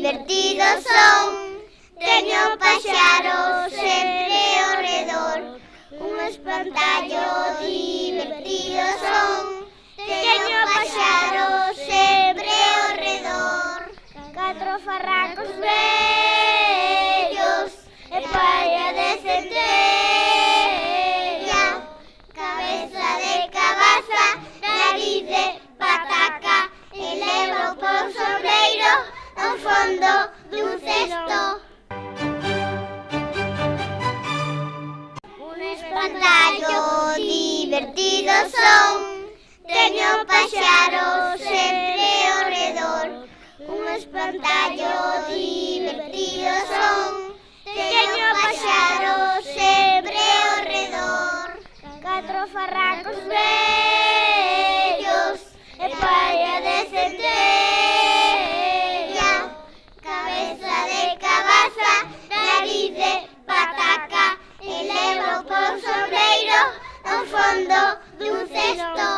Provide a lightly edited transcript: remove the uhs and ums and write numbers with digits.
divertidos son. Teño paxaros sempre ao redor, un espantallo divertidos son. Teño paxaros sempre ao redor, 4 farracos vellos e palla de centella, cabeza de cabaza, nariz de pataca e levo por sombreiro ao fondo dun cesto. Un espantallo divertidos son. Teño paxaros sempre ao redor, un espantallo divertidos son. Teño paxaros sempre ao redor, 4 farracos vellos e palla de centella, cabeza de cabaza, nariz de pataca e levo por sombreiro ao fondo dun cesto.